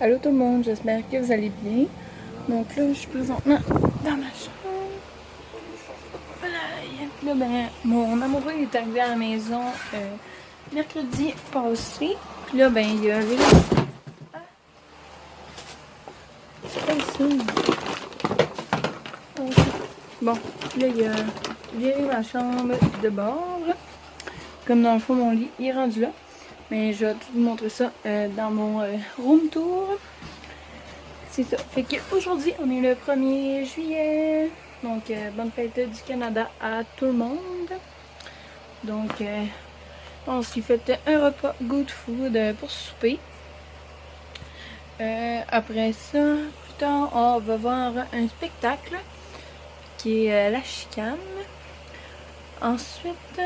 Allô tout le monde, j'espère que vous allez bien. Donc là, je suis présentement dans ma chambre. Voilà, là, ben, mon amoureux est arrivé à la maison mercredi passé. Puis là, ben, il a viré... Ah, c'est pas ici. Ok. Bon, là, il a viré ma chambre de bord. Comme dans le fond, mon lit est rendu là. Mais je vais tout vous montrer ça dans mon room tour. C'est ça. Fait qu'aujourd'hui, on est le 1er juillet. Donc, bonne fête du Canada à tout le monde. Donc, on s'est fait un repas good food pour souper. Après ça, plus tard, on va voir un spectacle qui est La Chicane. Ensuite,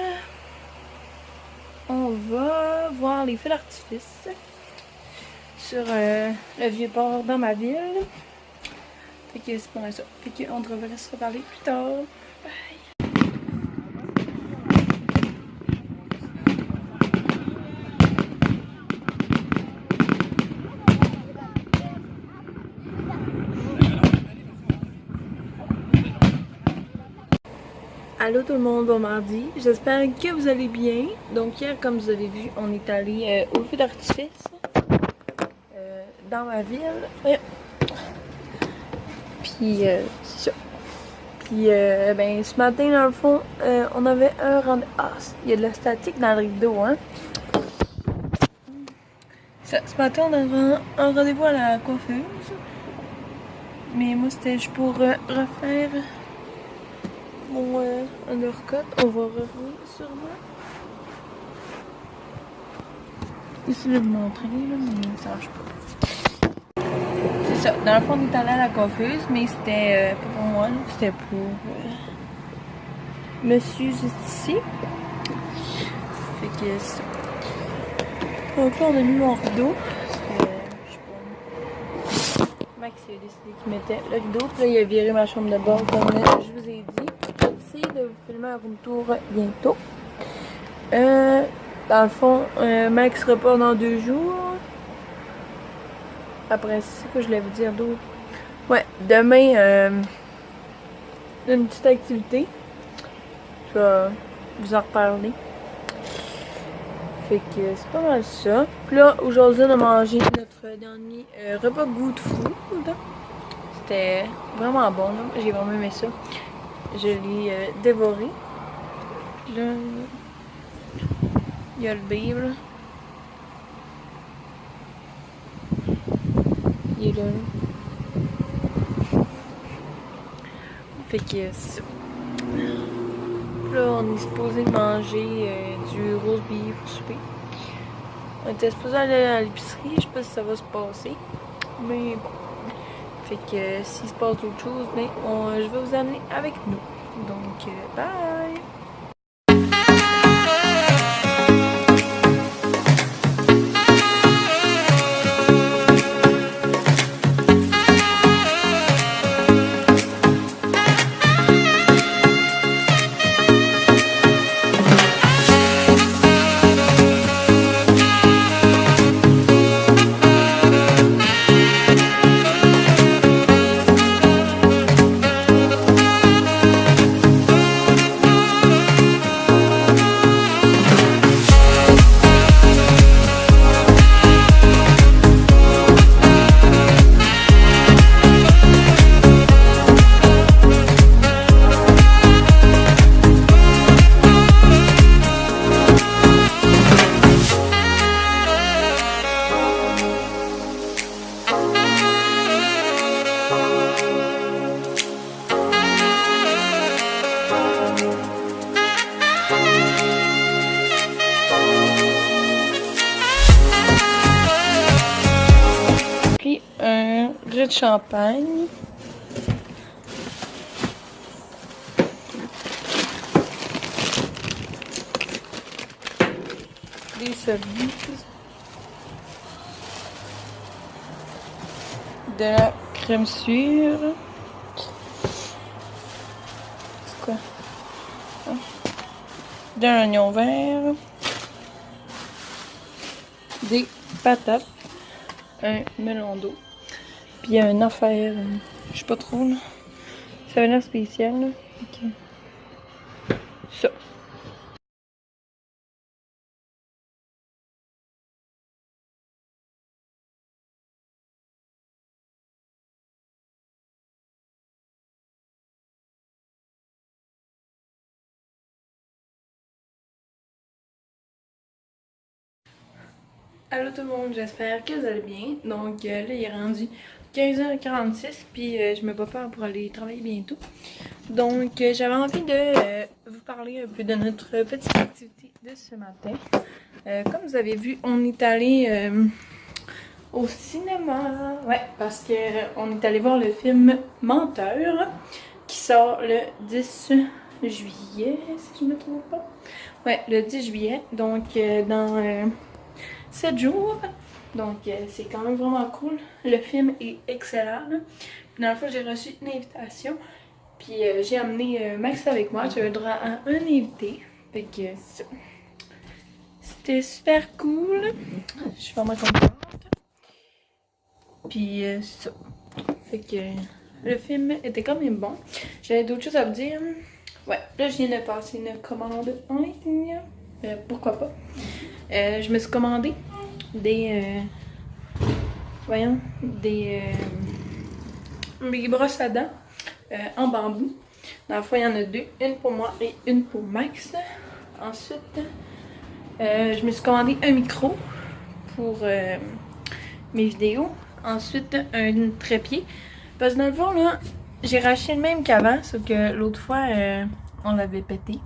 on va voir les feux d'artifice sur le Vieux-Port dans ma ville. Fait que c'est pas ça. Fait qu'on devrait se reparler plus tard. Bye! Allô tout le monde, bon mardi. J'espère que vous allez bien. Donc hier, comme vous avez vu, on est allé au feu d'artifice dans ma ville. Puis c'est ça. Puis ben ce matin dans le fond, on avait un rendez-vous. Ah, il y a de la statique dans le rideau, hein. Ça, ce matin on avait un rendez-vous à la coiffeuse. Mais moi c'était juste pour refaire mon undercut. On va revenir sûrement. Ici, je vais vous montrer, là, mais ça marche pas. C'est ça. Dans le fond, on est allé à la coiffeuse, mais c'était pas pour moi, c'était pour monsieur juste ici. Fait que c'est ça. Donc là, on a mis mon rideau. Je sais pas. Max il a décidé qu'il mettait le rideau. Puis là, il a viré ma chambre de bord, comme je vous ai dit. Je vais essayer de vous filmer un room tour bientôt. Dans le fond, Max repart dans 2 jours. Après, c'est quoi je voulais vous dire d'autre? Ouais, demain, une petite activité. Je vais vous en reparler. Fait que c'est pas mal ça. Puis là, aujourd'hui, on a mangé notre dernier repas good food. C'était vraiment bon, là. J'ai vraiment aimé ça. Je l'ai dévoré. Puis là, il y a le babe, là. Il est là. Fait que c'est ça. Puis là, on est supposé manger du roast beef au souper. On était supposé aller à l'épicerie, je sais pas si ça va se passer. Mais bon. Fait que s'il se passe d'autres choses, ben, je vais vous amener avec nous. Donc, bye! De champagne. Des cerises. De la crème sûre. C'est quoi? D'un oignon vert. Des patates. un melon d'eau. Puis il y a une affaire, je sais pas trop là. Ça a l'air spécial là. Okay. Ça. Allô tout le monde, j'espère que vous allez bien. Donc là il est rendu 15h46 puis je me prépare pour aller travailler bientôt. Donc j'avais envie de vous parler un peu de notre petite activité de ce matin. Comme vous avez vu, on est allé au cinéma. Ouais, parce que on est allé voir le film Menteur qui sort le 10 juillet, si je me trompe pas. Ouais, le 10 juillet. Donc dans 7 jours. Donc c'est quand même vraiment cool. Le film est excellent. Là. Dans la fois, j'ai reçu une invitation. Puis j'ai amené Max avec moi. J'avais le droit à un invité. Fait que c'était super cool. Je suis vraiment contente. Puis ça. Fait que le film était quand même bon. J'avais d'autres choses à vous dire. Ouais, là je viens de passer une commande en ligne. Pourquoi pas. Je me suis commandé des brosses à dents en bambou. Dans la fois, il y en a deux. Une pour moi et une pour Max. Ensuite, je me suis commandé un micro pour mes vidéos. Ensuite, un trépied. Parce que dans le fond, là, j'ai racheté le même qu'avant, sauf que l'autre fois, on l'avait pété.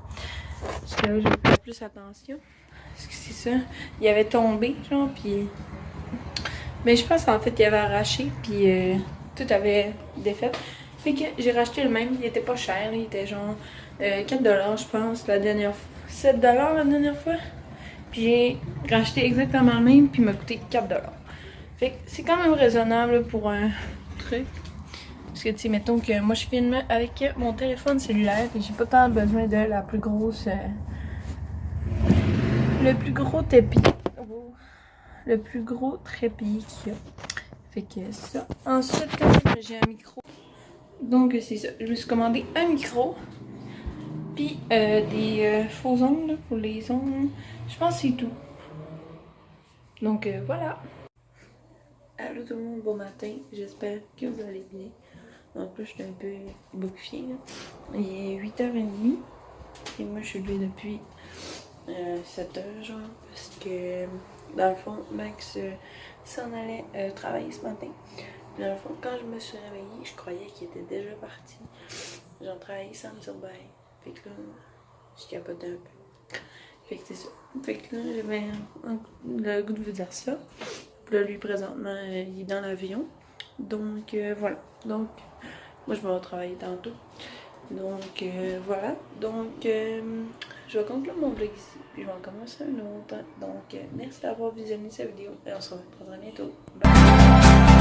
Parce que là, j'ai fait plus attention. Parce que c'est ça. Il avait tombé, genre, puis... Mais je pense qu'en fait, il avait arraché, puis tout avait défait. Fait que j'ai racheté le même. Il était pas cher, il était genre 4$ je pense, la dernière fois. 7$ la dernière fois. Puis j'ai racheté exactement le même, puis il m'a coûté 4$. Fait que c'est quand même raisonnable pour un truc. Parce que tu sais, mettons que moi je filme avec mon téléphone cellulaire et j'ai pas tant besoin de la plus grosse... le plus gros tapis. Le plus gros trépied qu'il y a. Fait que ça. Ensuite, j'ai un micro. Donc c'est ça. Je me suis commandé un micro. Puis des faux ongles pour les ongles. Je pense que c'est tout. Donc voilà. Allô tout le monde, bon matin. J'espère que vous allez bien. Donc là, je suis un peu bouquée. Il est 8h30. Et moi, je suis levée depuis 7h, genre. Parce que, dans le fond, Max s'en allait travailler ce matin. Puis dans le fond, quand je me suis réveillée, je croyais qu'il était déjà parti. J'en travaillais sans me dire bye. Fait que là, je capotais un peu. Fait que c'est ça. Fait que là, j'avais le goût de vous dire ça. Puis là, lui, présentement, il est dans l'avion. Donc, voilà. Donc, moi, je vais travailler tantôt. Donc, voilà. Donc, je vais conclure mon vlog ici. Puis, je vais en commencer un autre. Donc, merci d'avoir visionné cette vidéo. Et on se revoit très bientôt. Bye!